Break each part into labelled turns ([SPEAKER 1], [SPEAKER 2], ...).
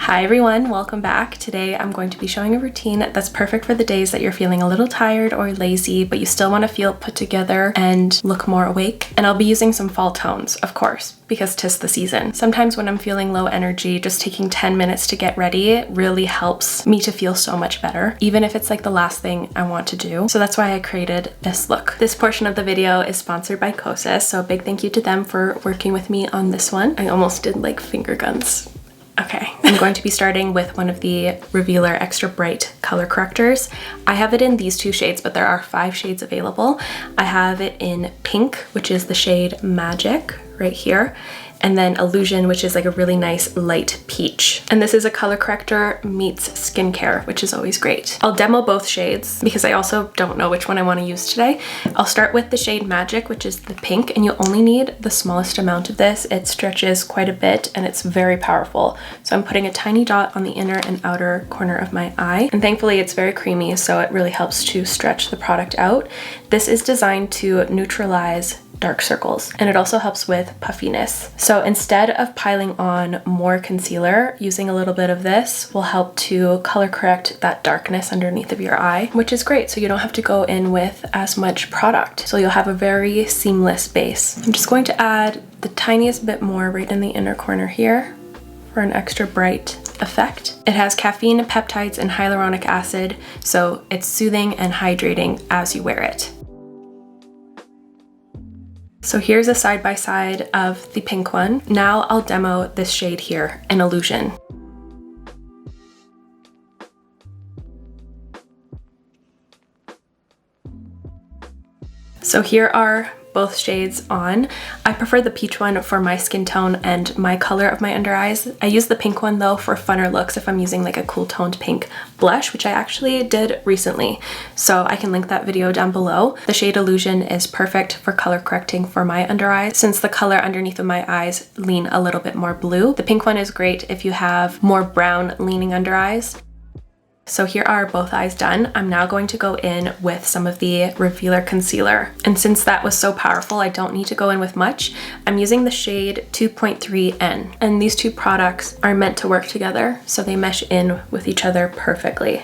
[SPEAKER 1] Hi everyone, welcome back. Today I'm going to be showing a routine that's perfect for the days that you're feeling a little tired or lazy, but you still want to feel put together and look more awake. And I'll be using some fall tones, of course, because 'tis the season. Sometimes when I'm feeling low energy, just taking 10 minutes to get ready really helps me to feel so much better, even if it's like the last thing I want to do. So that's why I created this look. This portion of the video is sponsored by Kosas, so a big thank you to them for working with me on this one. I almost did like finger guns. Okay, I'm going to be starting with one of the Revealer Extra Bright color correctors. I have it in these two shades, but there are 5 shades available. I have it in pink, which is the shade Magic right here, and then Illusion, which is like a really nice light peach. And this is a color corrector meets skincare, which is always great. I'll demo both shades because I also don't know which one I want to use today. I'll start with the shade Magic, which is the pink, and you only need the smallest amount of this. It stretches quite a bit and it's very powerful. So I'm putting a tiny dot on the inner and outer corner of my eye. And thankfully it's very creamy, so it really helps to stretch the product out. This is designed to neutralize dark circles, and it also helps with puffiness. So instead of piling on more concealer, using a little bit of this will help to color correct that darkness underneath of your eye, which is great. So you don't have to go in with as much product. So you'll have a very seamless base. I'm just going to add the tiniest bit more right in the inner corner here for an extra bright effect. It has caffeine, peptides, and hyaluronic acid, so it's soothing and hydrating as you wear it. So here's a side-by-side of the pink one. Now I'll demo this shade here, an Illusion. So here are both shades on. I prefer the peach one for my skin tone and my color of my under eyes. I use the pink one though for funner looks if I'm using like a cool toned pink blush, which I actually did recently. So I can link that video down below. The shade Illusion is perfect for color correcting for my under eyes since the color underneath of my eyes lean a little bit more blue. The pink one is great if you have more brown leaning under eyes. So here are both eyes done. I'm now going to go in with some of the Revealer concealer. And since that was so powerful, I don't need to go in with much. I'm using the shade 2.3N. And these two products are meant to work together, so they mesh in with each other perfectly.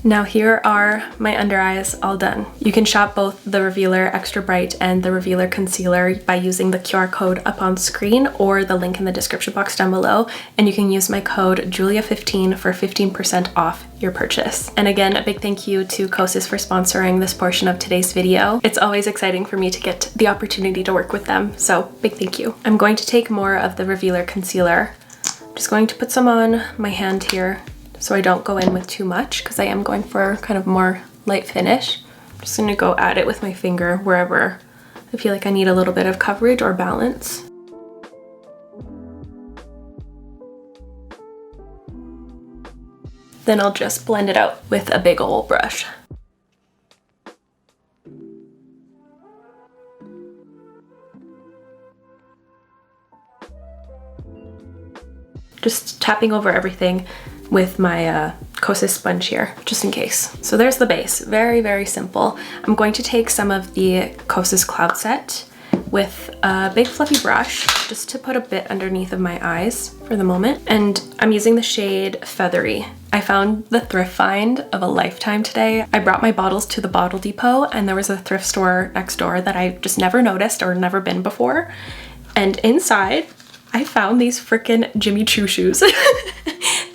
[SPEAKER 1] Now here are my under eyes all done. You can shop both the Revealer Extra Bright and the Revealer Concealer by using the QR code up on screen or the link in the description box down below, and you can use my code Julia15 for 15% off your purchase. And again, a big thank you to Kosas for sponsoring this portion of today's video. It's always exciting for me to get the opportunity to work with them, so big thank you. I'm going to take more of the Revealer Concealer. I'm just going to put some on my hand here, so I don't go in with too much because I am going for kind of more light finish. I'm just going to go at it with my finger wherever I feel like I need a little bit of coverage or balance. Then I'll just blend it out with a big old brush. Just tapping over everything with my Kosas sponge here, just in case. So there's the base, very, very simple. I'm going to take some of the Kosas Cloud Set with a big fluffy brush just to put a bit underneath of my eyes for the moment. And I'm using the shade Feathery. I found the thrift find of a lifetime today. I brought my bottles to the Bottle Depot and there was a thrift store next door that I just never noticed or never been before. And inside, I found these frickin' Jimmy Choo shoes.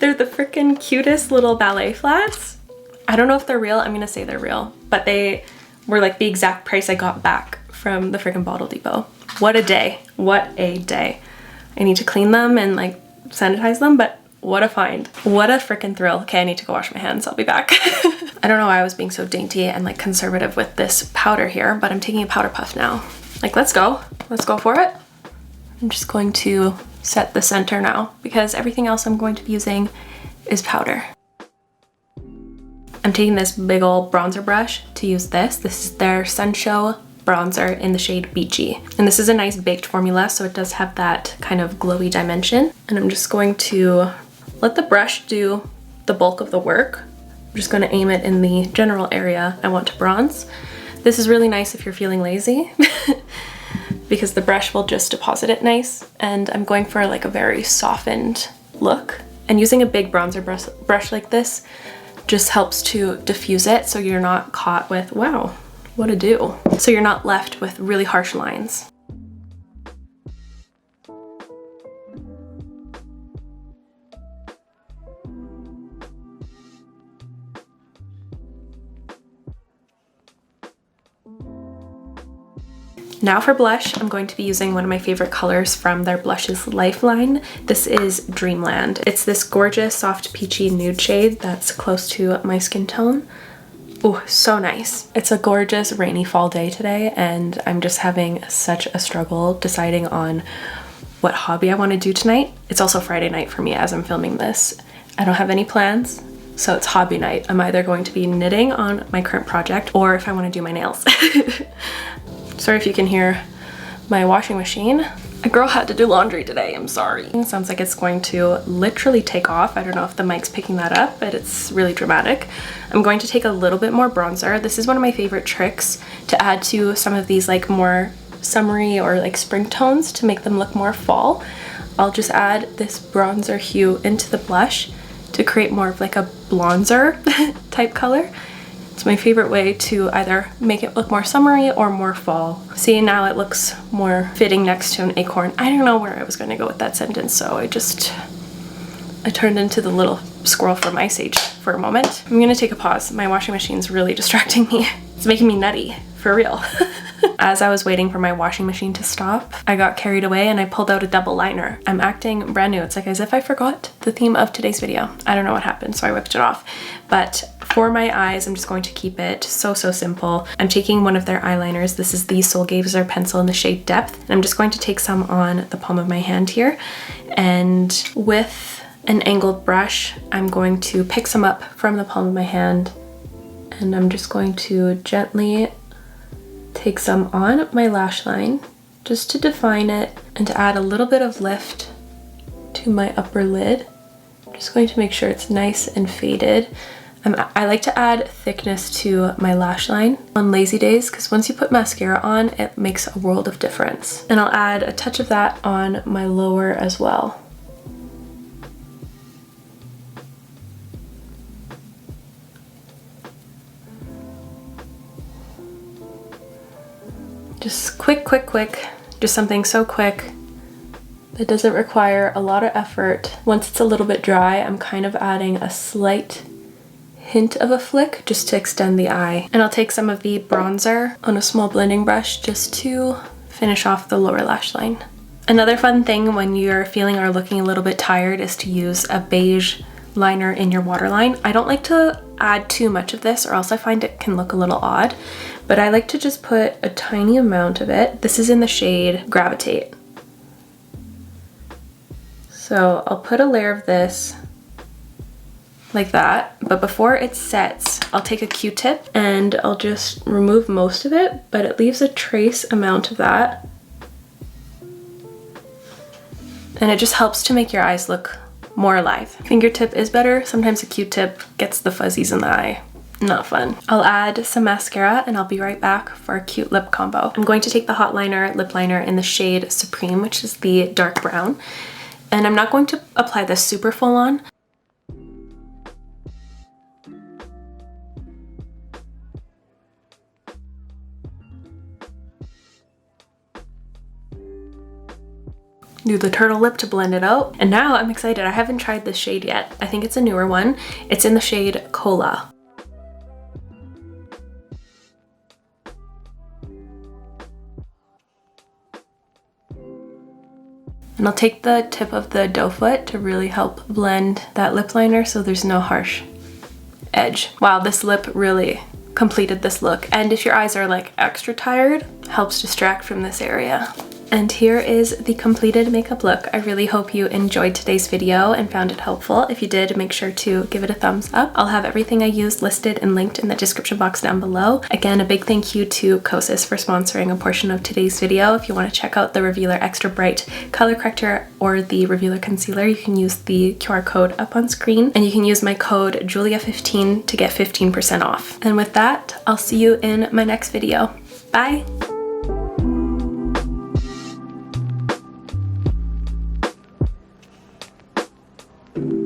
[SPEAKER 1] They're the frickin' cutest little ballet flats. I don't know if they're real. I'm gonna say they're real, but they were like the exact price I got back from the frickin' Bottle Depot. What a day, what a day. I need to clean them and like sanitize them, but what a find. What a frickin' thrill. Okay, I need to go wash my hands, I'll be back. I don't know why I was being so dainty and like conservative with this powder here, but I'm taking a powder puff now. Like, let's go for it. I'm just going to set the center now because everything else I'm going to be using is powder. I'm taking this big old bronzer brush to use this. This is their Sunshow bronzer in the shade Beachy. And this is a nice baked formula, so it does have that kind of glowy dimension. And I'm just going to let the brush do the bulk of the work. I'm just going to aim it in the general area I want to bronze. This is really nice if you're feeling lazy because the brush will just deposit it nice. And I'm going for like a very softened look. And using a big bronzer brush like this just helps to diffuse it so you're not caught with, wow, what a do. So you're not left with really harsh lines. Now for blush, I'm going to be using one of my favorite colors from their Blushes Lifeline. This is Dreamland. It's this gorgeous soft peachy nude shade that's close to my skin tone. Oh, so nice. It's a gorgeous rainy fall day today, and I'm just having such a struggle deciding on what hobby I want to do tonight. It's also Friday night for me as I'm filming this. I don't have any plans, so it's hobby night. I'm either going to be knitting on my current project or if I want to do my nails. Sorry if you can hear my washing machine. A girl had to do laundry today, I'm sorry. It sounds like it's going to literally take off. I don't know if the mic's picking that up, but it's really dramatic. I'm going to take a little bit more bronzer. This is one of my favorite tricks to add to some of these like more summery or like spring tones to make them look more fall. I'll just add this bronzer hue into the blush to create more of like a blonzer type color. It's my favorite way to either make it look more summery or more fall. See, now it looks more fitting next to an acorn. I don't know where I was going to go with that sentence, so I turned into the little squirrel from Ice Age for a moment. I'm going to take a pause. My washing machine's really distracting me. It's making me nutty, for real. As I was waiting for my washing machine to stop, I got carried away and I pulled out a double liner. I'm acting brand new. It's like as if I forgot the theme of today's video. I don't know what happened, so I whipped it off. But for my eyes, I'm just going to keep it so simple. I'm taking one of their eyeliners. This is the Soul Gazer pencil in the shade Depth. And I'm just going to take some on the palm of my hand here. And with an angled brush, I'm going to pick some up from the palm of my hand. And I'm just going to gently take some on my lash line just to define it and to add a little bit of lift to my upper lid. I'm just going to make sure it's nice and faded. I like to add thickness to my lash line on lazy days because once you put mascara on, it makes a world of difference. And I'll add a touch of that on my lower as well. Just quick. Just something so quick that doesn't require a lot of effort. Once it's a little bit dry, I'm kind of adding a slight hint of a flick just to extend the eye. And I'll take some of the bronzer on a small blending brush just to finish off the lower lash line. Another fun thing when you're feeling or looking a little bit tired is to use a beige liner in your waterline. I don't like to add too much of this or else I find it can look a little odd, but I like to just put a tiny amount of it. This is in the shade Gravitate. So I'll put a layer of this like that, but before it sets, I'll take a Q-tip and I'll just remove most of it, but it leaves a trace amount of that. And it just helps to make your eyes look more alive. Fingertip is better. Sometimes a Q-tip gets the fuzzies in the eye. Not fun. I'll add some mascara and I'll be right back for a cute lip combo. I'm going to take the hot liner lip liner in the shade Supreme, which is the dark brown. And I'm not going to apply this super full on. Do the turtle lip to blend it out. And now I'm excited. I haven't tried this shade yet. I think it's a newer one. It's in the shade Cola. And I'll take the tip of the doe foot to really help blend that lip liner so there's no harsh edge. Wow, this lip really completed this look. And if your eyes are like extra tired, helps distract from this area. And here is the completed makeup look. I really hope you enjoyed today's video and found it helpful. If you did, make sure to give it a thumbs up. I'll have everything I used listed and linked in the description box down below. Again, a big thank you to Kosas for sponsoring a portion of today's video. If you want to check out the Revealer Extra Bright Color Corrector or the Revealer Concealer, you can use the QR code up on screen, and you can use my code Julia15 to get 15% off. And with that, I'll see you in my next video. Bye! you.